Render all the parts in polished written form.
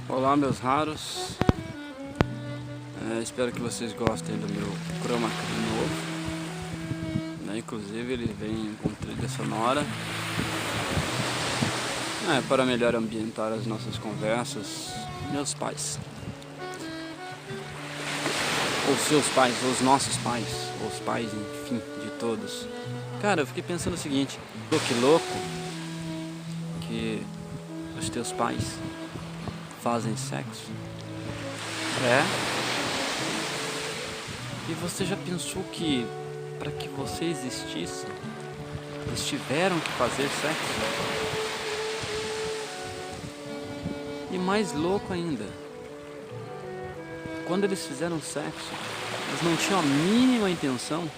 Olá, meus raros. Espero que vocês gostem do meu chroma key novo, inclusive ele vem com trilha sonora para melhor ambientar as nossas conversas. Meus pais, ou seus pais, ou os nossos pais, ou os pais, enfim, de todos. Cara, eu fiquei pensando o seguinte: que louco que os teus pais fazem sexo. E você já pensou que para que você existisse, eles tiveram que fazer sexo? E mais louco ainda, quando eles fizeram sexo, eles não tinham a mínima intenção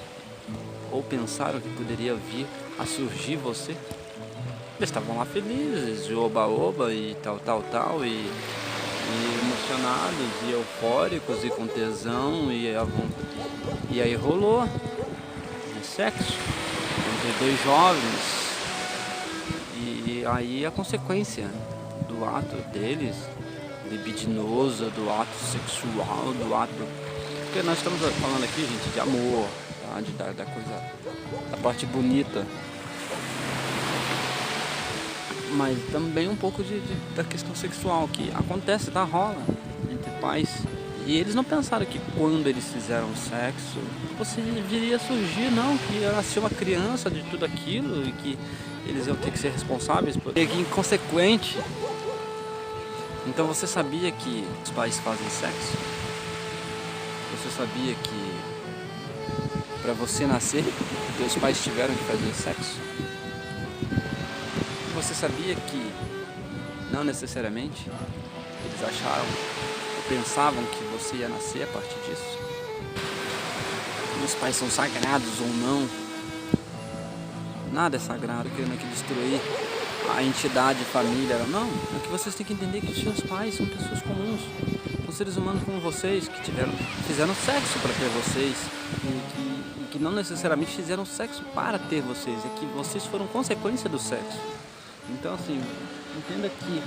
ou pensaram que poderia vir a surgir você. Eles estavam lá felizes, de oba-oba e tal, e emocionados, e eufóricos, e com tesão, e aí rolou sexo entre dois jovens. E aí a consequência do ato deles, libidinoso, do ato sexual, do ato... Porque nós estamos falando aqui, gente, de amor, tá? Da coisa, da parte bonita, mas também um pouco da questão sexual que acontece, rola entre pais. E eles não pensaram que quando eles fizeram sexo você viria a surgir, não, que ia nascer uma criança de tudo aquilo e que eles iam ter que ser responsáveis por inconsequente. Então você sabia que os pais fazem sexo? Você sabia que para você nascer, teus pais tiveram que fazer sexo? Você sabia que não necessariamente eles acharam ou pensavam que você ia nascer a partir disso? Os pais são sagrados ou não? Nada é sagrado, querendo aqui destruir a entidade, família. Não, é que vocês têm que entender que os seus pais são pessoas comuns, são seres humanos como vocês, que fizeram sexo para ter vocês e que não necessariamente fizeram sexo para ter vocês, é que vocês foram consequência do sexo. Então, assim, entenda que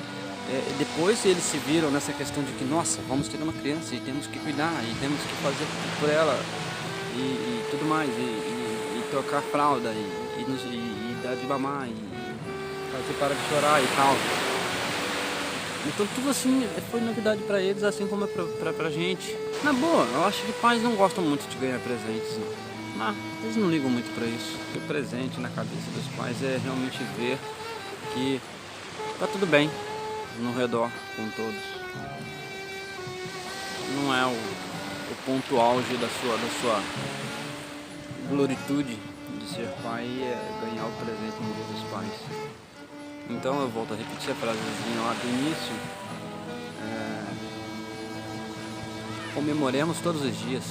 depois eles se viram nessa questão de que, nossa, vamos ter uma criança e temos que cuidar, e temos que fazer por ela, e tudo mais, e trocar fralda, e dar de mamar, e fazer parar de chorar e tal. Então tudo assim foi novidade pra eles, assim como é pra gente. Na boa, eu acho que pais não gostam muito de ganhar presentes, não. Eles não ligam muito pra isso. O presente na cabeça dos pais é realmente ver que tá tudo bem no redor com todos. Não é o ponto auge da sua gloritude de ser pai, é ganhar o presente no dia dos pais. Então eu volto a repetir a frasezinha lá do início. Comemoremos todos os dias,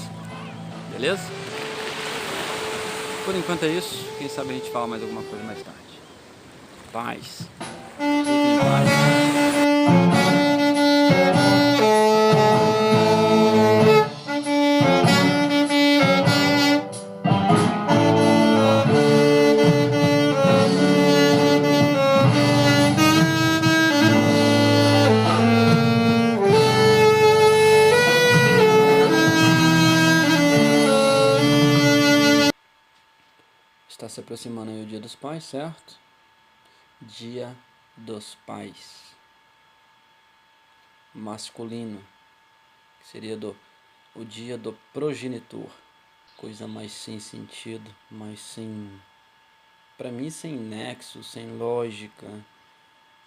beleza? Por enquanto é isso. Quem sabe a gente fala mais alguma coisa mais tarde. Paz. Fiquem em paz. Está se aproximando aí o Dia dos Pais, certo? Dia dos Pais masculino, que seria o dia do progenitor. Coisa mais sem sentido, mais pra mim sem nexo, sem lógica.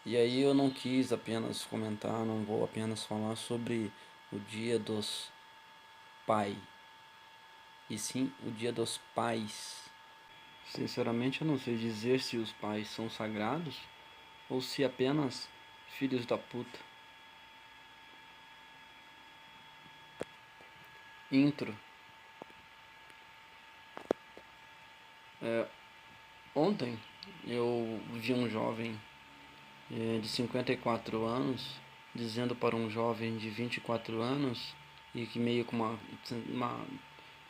E aí eu não quis apenas comentar, não vou apenas falar sobre o Dia dos Pais, e sim o Dia dos Pais. Sinceramente eu não sei dizer se os pais são sagrados ou se apenas filhos da puta. Intro. Ontem eu vi um jovem de 54 anos dizendo para um jovem de 24 anos e que meio com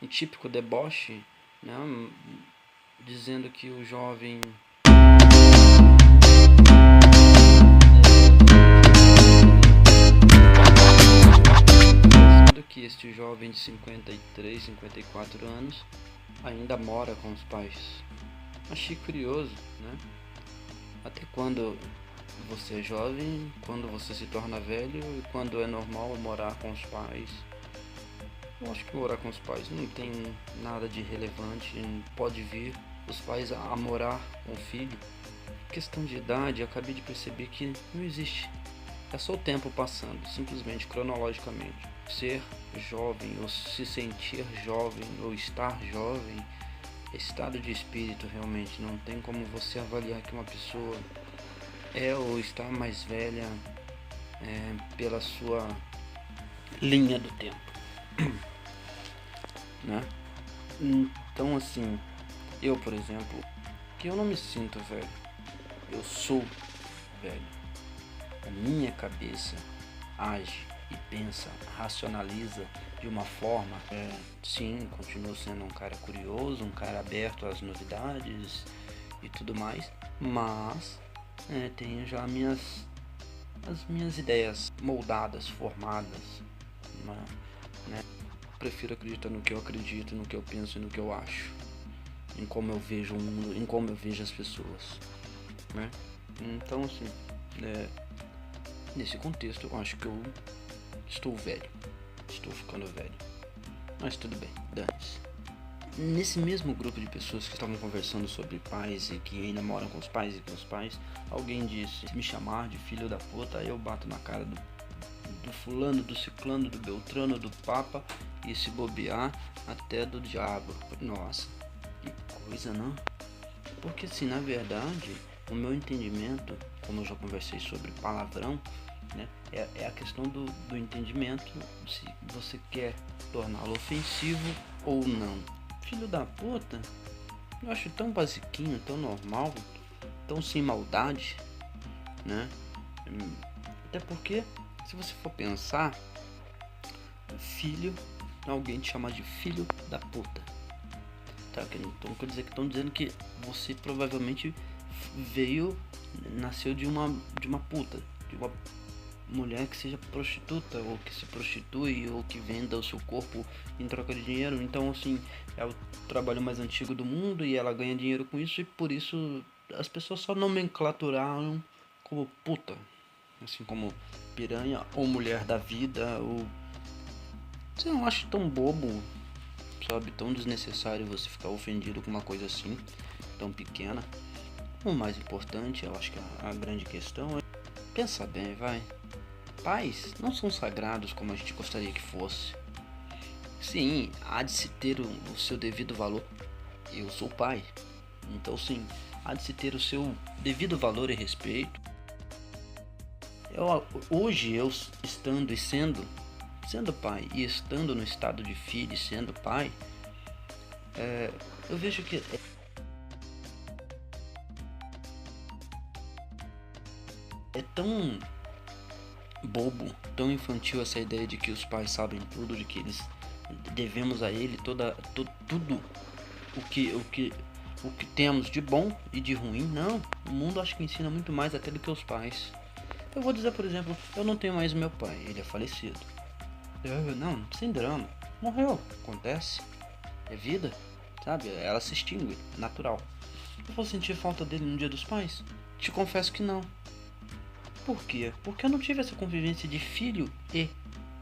um típico deboche, né? Dizendo que o jovem este jovem de 53, 54 anos ainda mora com os pais. Achei curioso, né? Até quando você é jovem, quando você se torna velho e quando é normal morar com os pais. Eu acho que morar com os pais não tem nada de relevante, pode vir os pais a morar com o filho. Questão de idade, acabei de perceber que não existe. É só o tempo passando, simplesmente cronologicamente. Ser jovem, ou se sentir jovem, ou estar jovem, é estado de espírito realmente. Não tem como você avaliar que uma pessoa é ou está mais velha pela sua linha do tempo, né? Então assim, eu por exemplo, que eu não me sinto velho, eu sou velho. A minha cabeça age e pensa, racionaliza de uma forma, sim, continuo sendo um cara curioso, um cara aberto às novidades e tudo mais, mas tenho já as minhas ideias moldadas, formadas, né? Prefiro acreditar no que eu acredito, no que eu penso e no que eu acho, em como eu vejo o mundo, em como eu vejo as pessoas, né? Então assim, nesse contexto eu acho que eu estou velho, estou ficando velho, mas tudo bem, dane-se. Nesse mesmo grupo de pessoas que estavam conversando sobre pais e que ainda moram com os pais e com os pais, alguém disse: se me chamar de filho da puta, aí eu bato na cara do fulano, do ciclano, do beltrano, do papa e, se bobear, até do diabo. Nossa, que coisa, não? Porque assim, na verdade, o meu entendimento, como eu já conversei sobre palavrão, né, é a questão do entendimento, se você quer torná-lo ofensivo ou não. Filho da puta, eu acho tão basiquinho, tão normal, tão sem maldade, né? Até porque, se você for pensar, filho, alguém te chamar de filho da puta, tá? Então quer dizer que estão dizendo que você provavelmente nasceu de uma puta, de uma mulher que seja prostituta, ou que se prostitui, ou que venda o seu corpo em troca de dinheiro. Então assim, é o trabalho mais antigo do mundo e ela ganha dinheiro com isso, e por isso as pessoas só nomenclaturaram como puta, assim como piranha ou mulher da vida, ou sei lá, eu acho tão bobo, sabe, tão desnecessário você ficar ofendido com uma coisa assim, tão pequena. O mais importante, eu acho que a grande questão é pensar bem, vai. Pais não são sagrados como a gente gostaria que fosse. Sim, há de se ter o seu devido valor. Eu sou pai, então sim, há de se ter o seu devido valor e respeito. Hoje eu estando e sendo pai, e estando no estado de filho e sendo pai, eu vejo que é tão bobo, tão infantil essa ideia de que os pais sabem tudo, de que eles devemos a ele tudo o que temos de bom e de ruim. Não, o mundo acho que ensina muito mais até do que os pais. Eu vou dizer, por exemplo, eu não tenho mais meu pai, ele é falecido. Não, sem drama, morreu, acontece, é vida, sabe, ela se extingue, é natural. Eu vou sentir falta dele no dia dos pais? Te confesso que não. Por quê? Porque eu não tive essa convivência de filho e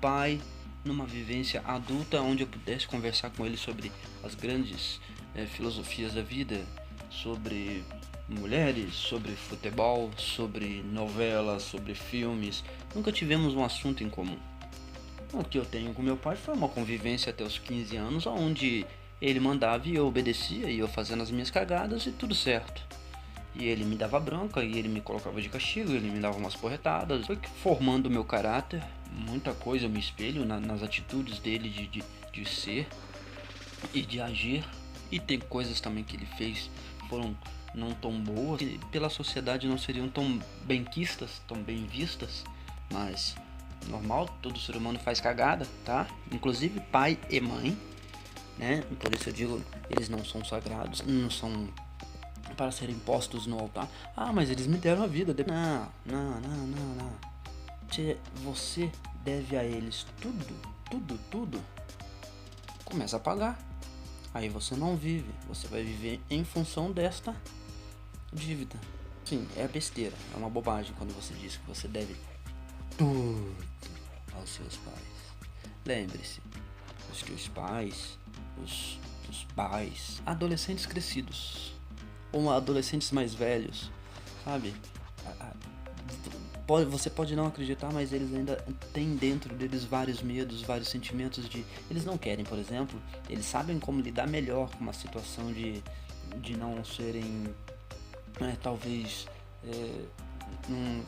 pai numa vivência adulta onde eu pudesse conversar com ele sobre as grandes filosofias da vida, sobre mulheres, sobre futebol, sobre novelas, sobre filmes. Nunca tivemos um assunto em comum. O que eu tenho com meu pai foi uma convivência até os 15 anos, onde ele mandava e eu obedecia, e eu fazendo as minhas cagadas e tudo certo. E ele me dava bronca, e ele me colocava de castigo, ele me dava umas porretadas. Foi formando o meu caráter, muita coisa eu me espelho nas atitudes dele de ser e de agir. E tem coisas também que ele fez foram não tão boas, que pela sociedade não seriam tão benquistas, tão bem vistas, mas normal, todo ser humano faz cagada, tá? Inclusive pai e mãe, né? Por isso eu digo, eles não são sagrados, não são para serem postos no altar. Ah, mas eles me deram a vida. Não. Você deve a eles tudo, começa a pagar. Aí você não vive, você vai viver em função desta dívida. Sim, é besteira, é uma bobagem quando você diz que você deve tudo aos seus pais. Lembre-se, os teus pais, os pais, adolescentes crescidos, ou adolescentes mais velhos, sabe? Você pode não acreditar, mas eles ainda têm dentro deles vários medos, vários sentimentos de... Eles não querem, por exemplo, eles sabem como lidar melhor com uma situação de não serem, talvez,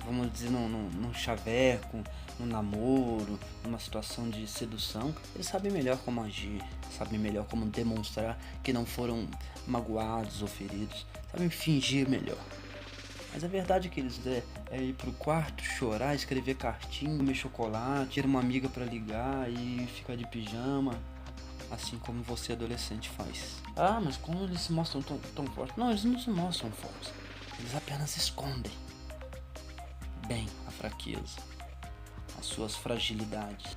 vamos dizer, num chaveco, num namoro, numa situação de sedução. Eles sabem melhor como agir, sabem melhor como demonstrar que não foram magoados ou feridos, sabem fingir melhor. Mas a verdade é que eles é ir pro quarto, chorar, escrever cartinha, comer chocolate, ter uma amiga pra ligar e ficar de pijama, assim como você adolescente faz. Ah, mas como eles se mostram tão fortes? Não, eles não se mostram fortes, eles apenas escondem bem a fraqueza, as suas fragilidades.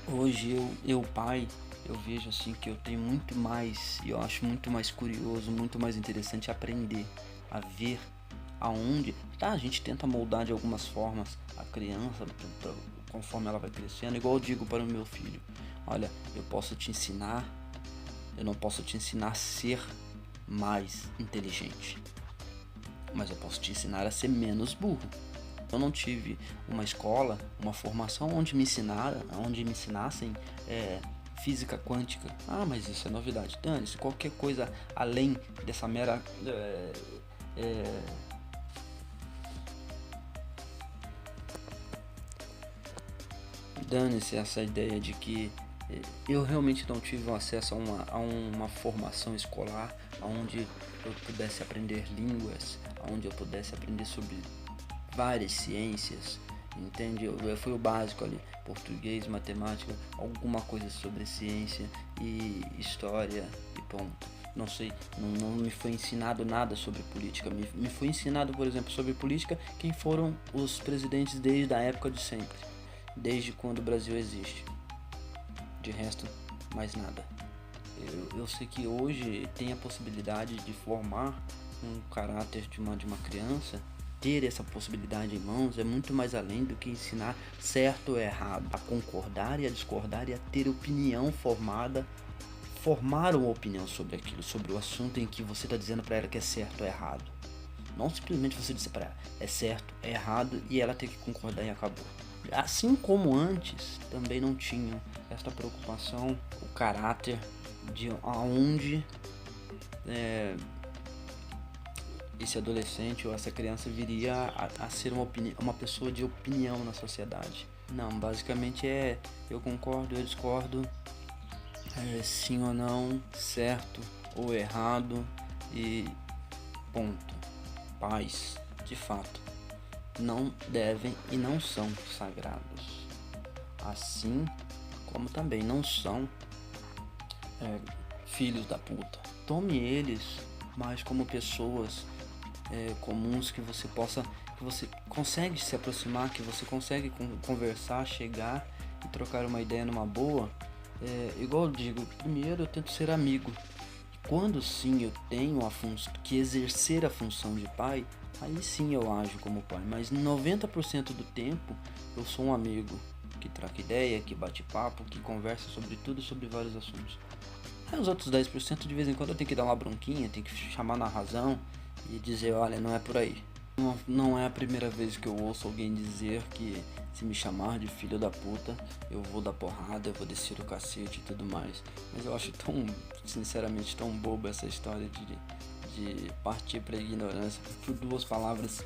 Hoje eu pai, eu vejo assim que eu tenho muito mais, e eu acho muito mais curioso, muito mais interessante aprender a ver aonde, a gente tenta moldar de algumas formas a criança conforme ela vai crescendo, igual eu digo para o meu filho: olha, eu posso te ensinar, eu não posso te ensinar a ser mais inteligente, mas eu posso te ensinar a ser menos burro. Eu não tive uma escola, uma formação onde me ensinassem física quântica. Ah, mas isso é novidade. Dane-se, qualquer coisa além dessa mera dane-se essa ideia de que eu realmente não tive acesso a uma formação escolar onde eu pudesse aprender línguas, onde eu pudesse aprender sobre várias ciências, entende? Foi o básico ali: português, matemática, alguma coisa sobre ciência e história e ponto. Não sei, não me foi ensinado nada sobre política. Me foi ensinado, por exemplo, sobre política quem foram os presidentes desde a época de sempre, desde quando o Brasil existe. De resto, mais nada. Eu sei que hoje tem a possibilidade de formar um caráter de uma criança. Ter essa possibilidade em mãos é muito mais além do que ensinar certo ou errado, a concordar e a discordar e a ter opinião formada, formar uma opinião sobre aquilo, sobre o assunto em que você está dizendo para ela que é certo ou errado. Não simplesmente você dizer para ela é certo, é errado e ela ter que concordar e acabou. Assim como antes também não tinham esta preocupação, o caráter de aonde esse adolescente ou essa criança viria a ser uma pessoa de opinião na sociedade. Não, basicamente eu concordo, eu discordo, sim ou não, certo ou errado e ponto. Pais, de fato, não devem e não são sagrados, assim como também não são filhos da puta. Tome eles mais como pessoas comuns que você consegue se aproximar, que você consegue conversar, chegar e trocar uma ideia numa boa. Igual eu digo, primeiro eu tento ser amigo. Quando sim eu tenho que exercer a função de pai, aí sim eu ajo como pai, mas 90% do tempo eu sou um amigo que troca ideia, que bate papo, que conversa sobre tudo, sobre vários assuntos. Aí os outros 10% de vez em quando eu tenho que dar uma bronquinha, tenho que chamar na razão e dizer: olha, não é por aí. Não é a primeira vez que eu ouço alguém dizer que se me chamar de filho da puta, eu vou dar porrada, eu vou descer o cacete e tudo mais. Mas eu acho sinceramente, tão boba essa história de partir pra ignorância por duas palavras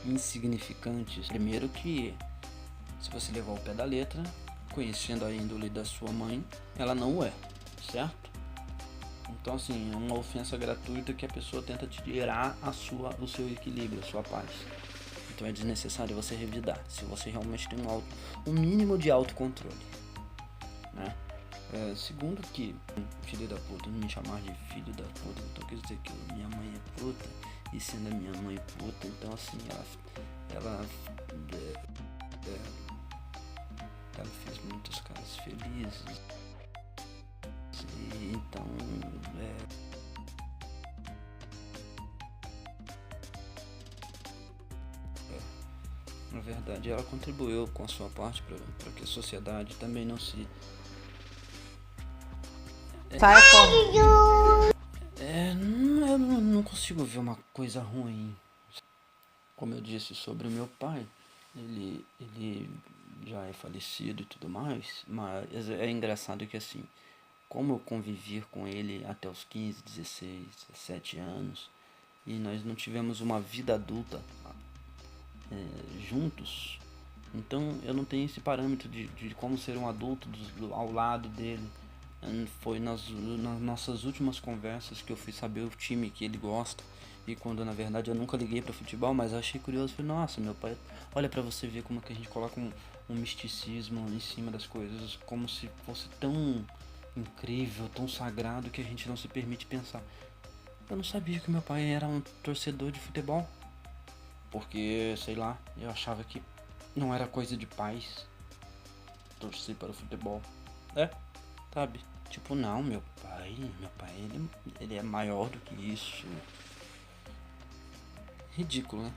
insignificantes. Primeiro que, se você levar ao pé da letra, conhecendo a índole da sua mãe, ela não o é, certo? Então assim, é uma ofensa gratuita que a pessoa tenta tirar o seu equilíbrio, a sua paz. Então é desnecessário você revidar, se você realmente tem um mínimo de autocontrole, né? Segundo que, filho da puta, não me chamar de filho da puta, então quer dizer que minha mãe é puta, e sendo a minha mãe puta, então assim, ela fez muitos caras felizes. E, então, na verdade, ela contribuiu com a sua parte para que a sociedade também não se... eu não consigo ver uma coisa ruim. Como eu disse sobre o meu pai, ele já é falecido e tudo mais, mas é engraçado que assim, como eu convivi com ele até os 15, 16, 17 anos, e nós não tivemos uma vida adulta juntos, então eu não tenho esse parâmetro de como ser um adulto ao lado dele. Foi nas nossas últimas conversas que eu fui saber o time que ele gosta. E quando na verdade eu nunca liguei para futebol, mas eu achei curioso. Falei, nossa, meu pai, olha para você ver como que a gente coloca um misticismo em cima das coisas, como se fosse tão incrível, tão sagrado que a gente não se permite pensar. Eu não sabia que meu pai era um torcedor de futebol, porque sei lá, eu achava que não era coisa de pais torcer para o futebol. Sabe? Tipo, não, meu pai, ele é maior do que isso. Ridículo, né?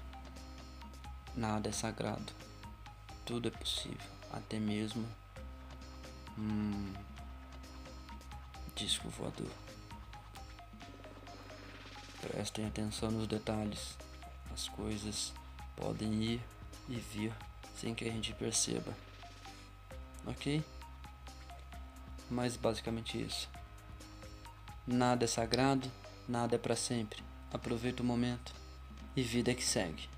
Nada é sagrado. Tudo é possível. Até mesmo disco voador. Prestem atenção nos detalhes. As coisas podem ir e vir sem que a gente perceba. Ok? Mas basicamente isso. Nada é sagrado, nada é pra sempre. Aproveita o momento e vida que segue.